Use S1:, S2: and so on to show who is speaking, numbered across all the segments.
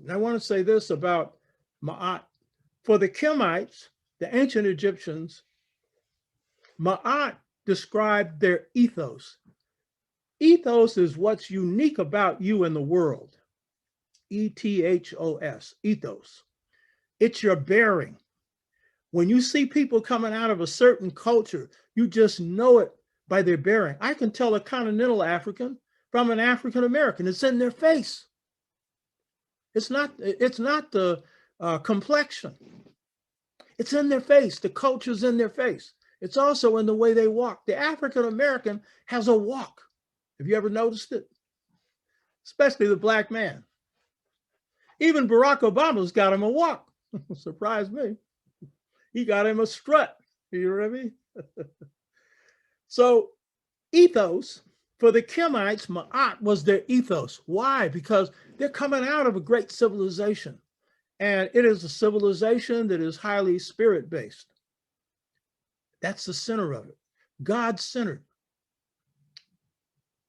S1: I want to say this about Ma'at. For the Kemites, the ancient Egyptians, Ma'at described their ethos. Ethos is what's unique about you in the world. Ethos, ethos. It's your bearing. When you see people coming out of a certain culture, you just know it by their bearing. I can tell a continental African from an African American. It's in their face. It's not the complexion. It's in their face. The culture's in their face. It's also in the way they walk. The African American has a walk. Have you ever noticed it? Especially the black man. Even Barack Obama's got him a walk. Surprised me. He got him a strut. You know what I mean? So ethos, for the Kemites, Ma'at was their ethos. Why? Because they're coming out of a great civilization. And it is a civilization that is highly spirit-based. That's the center of it. God-centered.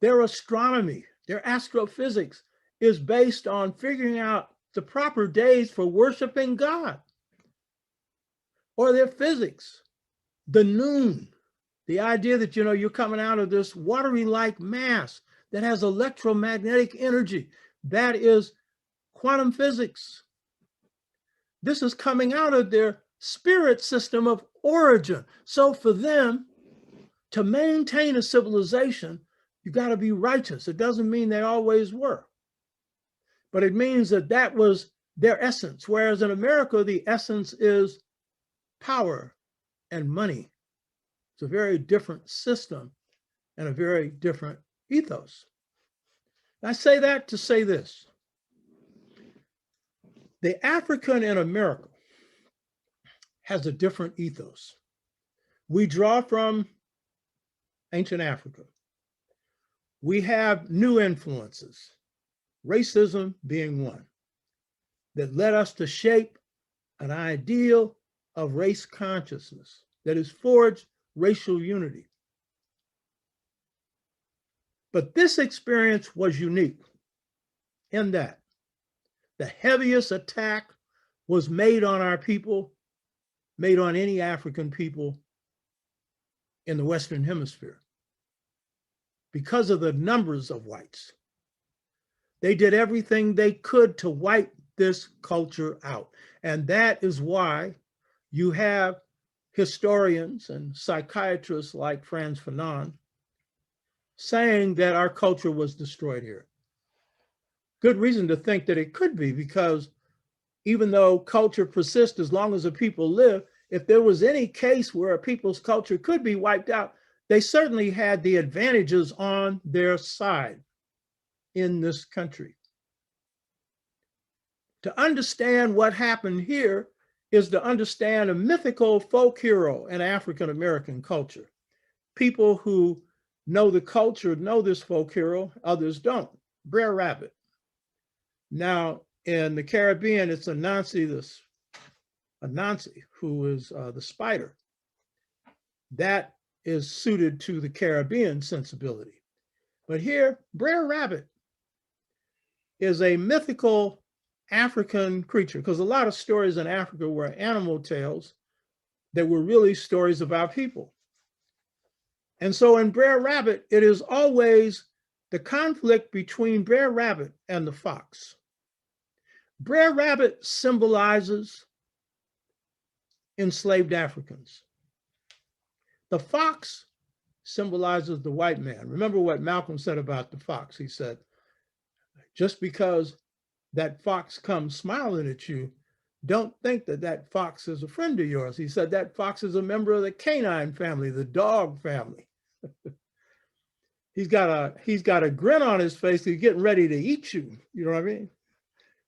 S1: Their astronomy, their astrophysics is based on figuring out the proper days for worshiping God. Or their physics, the noon, the idea that, you're coming out of this watery-like mass that has electromagnetic energy. That is quantum physics. This is coming out of their spirit system of origin. So for them to maintain a civilization, you got to be righteous. It doesn't mean they always were, but it means that that was their essence. Whereas in America, the essence is power and money. It's a very different system and a very different ethos. I say that to say this. The African in America has a different ethos. We draw from ancient Africa. We have new influences, racism being one, that led us to shape an ideal of race consciousness that has forged racial unity. But this experience was unique in that the heaviest attack was made on our people, made on any African people in the Western Hemisphere because of the numbers of whites. They did everything they could to wipe this culture out. And that is why you have historians and psychiatrists like Frantz Fanon saying that our culture was destroyed here. Good reason to think that it could be, because even though culture persists as long as the people live, if there was any case where a people's culture could be wiped out, they certainly had the advantages on their side in this country. To understand what happened here is to understand a mythical folk hero in African American culture. People who know the culture know this folk hero, others don't. Brer Rabbit. Now, in the Caribbean, it's Anansi, who is the spider. That is suited to the Caribbean sensibility. But here, Brer Rabbit is a mythical African creature, because a lot of stories in Africa were animal tales that were really stories about people. And so in Brer Rabbit, it is always the conflict between Brer Rabbit and the fox. Brer Rabbit symbolizes enslaved Africans. The fox symbolizes the white man. Remember what Malcolm said about the fox. He said, just because that fox comes smiling at you, don't think that that fox is a friend of yours. He said that fox is a member of the canine family, the dog family. He's got a grin on his face. He's getting ready to eat you. You know what I mean?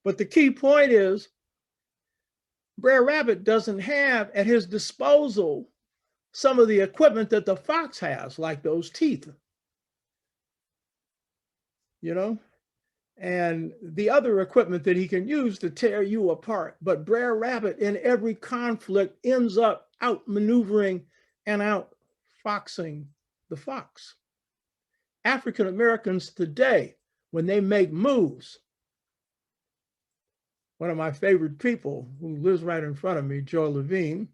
S1: But the key point is, Brer Rabbit doesn't have at his disposal some of the equipment that the fox has, like those teeth, and the other equipment that he can use to tear you apart. But Brer Rabbit in every conflict ends up outmaneuvering and outfoxing the fox. African Americans today, when they make moves, one of my favorite people who lives right in front of me, Joe Levine,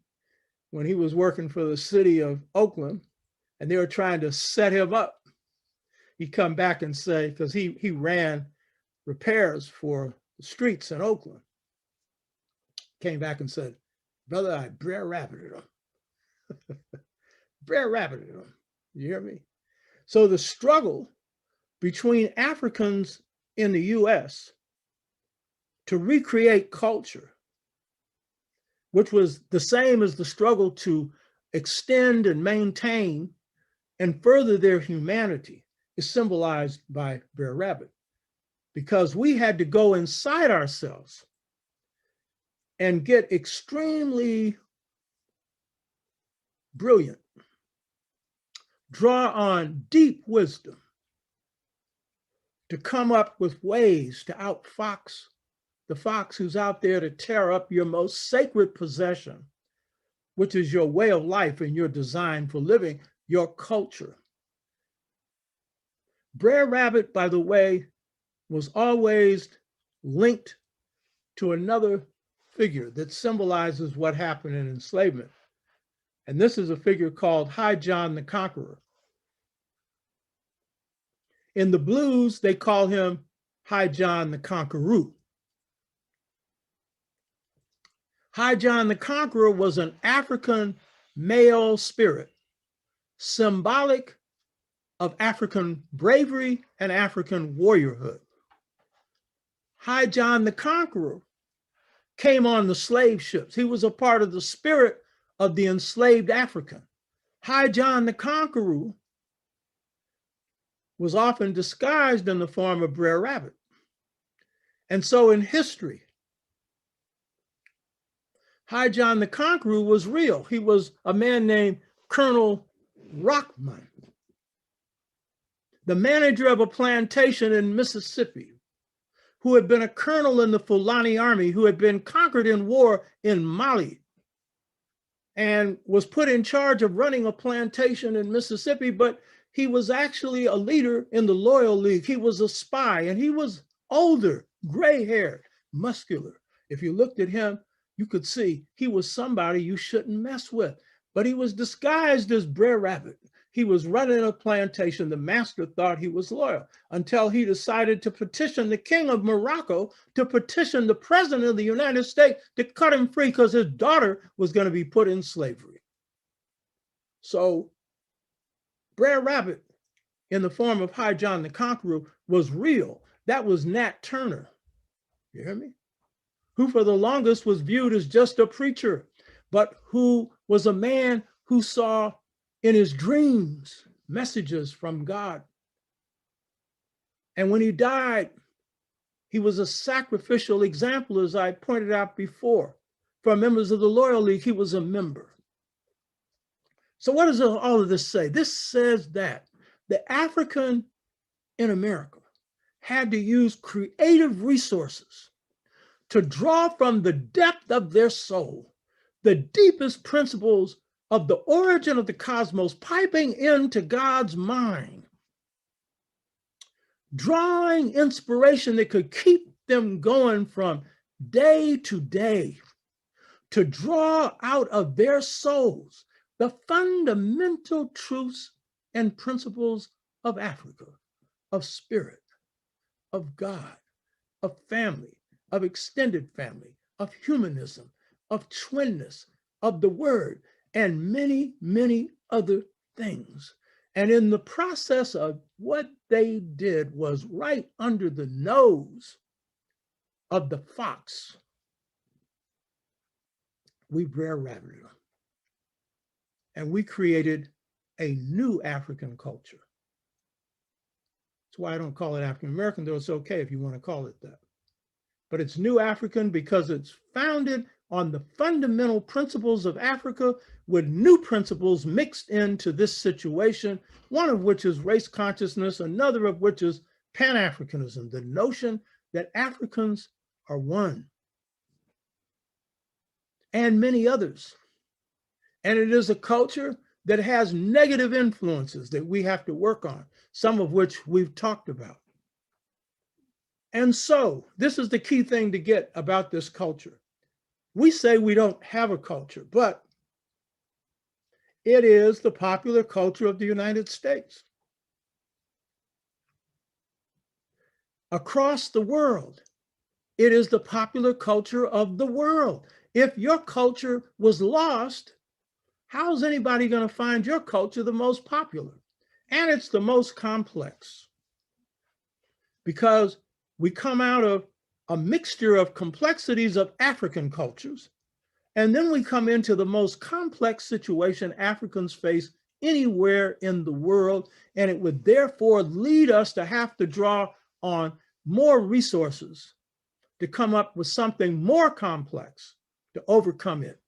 S1: when he was working for the city of Oakland and they were trying to set him up, he'd come back and say, because he ran repairs for the streets in Oakland, came back and said, brother, I Brer Rabbited him. Brer Rabbited him. You hear me? So the struggle between Africans in the US to recreate culture, which was the same as the struggle to extend and maintain and further their humanity, is symbolized by Brer Rabbit, because we had to go inside ourselves and get extremely brilliant, draw on deep wisdom to come up with ways to outfox the fox who's out there to tear up your most sacred possession, which is your way of life and your design for living, your culture. Brer Rabbit, by the way, was always linked to another figure that symbolizes what happened in enslavement. And this is a figure called High John the Conqueror. In the blues, they call him High John the Conqueror. High John the Conqueror was an African male spirit, symbolic of African bravery and African warriorhood. High John the Conqueror came on the slave ships. He was a part of the spirit of the enslaved African. High John the Conqueror was often disguised in the form of Brer Rabbit. And so in history, High John the Conqueror was real. He was a man named Colonel Rockman, the manager of a plantation in Mississippi, who had been a colonel in the Fulani army, who had been conquered in war in Mali, and was put in charge of running a plantation in Mississippi, but he was actually a leader in the Loyal League. He was a spy, and he was older, gray-haired, muscular. If you looked at him, you could see he was somebody you shouldn't mess with. But he was disguised as Brer Rabbit. He was running a plantation. The master thought he was loyal until he decided to petition the king of Morocco, to petition the president of the United States to cut him free because his daughter was going to be put in slavery. So Brer Rabbit, in the form of High John the Conqueror, was real. That was Nat Turner. You hear me? Who for the longest was viewed as just a preacher, but who was a man who saw in his dreams messages from God. And when he died, he was a sacrificial example, as I pointed out before. For members of the Loyal League, he was a member. So what does all of this say? This says that the African in America had to use creative resources to draw from the depth of their soul the deepest principles of the origin of the cosmos, piping into God's mind, drawing inspiration that could keep them going from day to day, to draw out of their souls the fundamental truths and principles of Africa, of spirit, of God, of family, of extended family, of humanism, of twinness, of the word, and many, many other things. And in the process of what they did was right under the nose of the fox, we Brer Rabbited them. And we created a new African culture. That's why I don't call it African American, though it's okay if you want to call it that. But it's New African because it's founded on the fundamental principles of Africa with new principles mixed into this situation, one of which is race consciousness, another of which is Pan-Africanism, the notion that Africans are one, and many others. And it is a culture that has negative influences that we have to work on, some of which we've talked about. And so this is the key thing to get about this culture. We say we don't have a culture, but it is the popular culture of the United States. Across the world, it is the popular culture of the world. If your culture was lost, how's anybody going to find your culture the most popular? And it's the most complex because we come out of a mixture of complexities of African cultures, and then we come into the most complex situation Africans face anywhere in the world, and it would therefore lead us to have to draw on more resources to come up with something more complex to overcome it.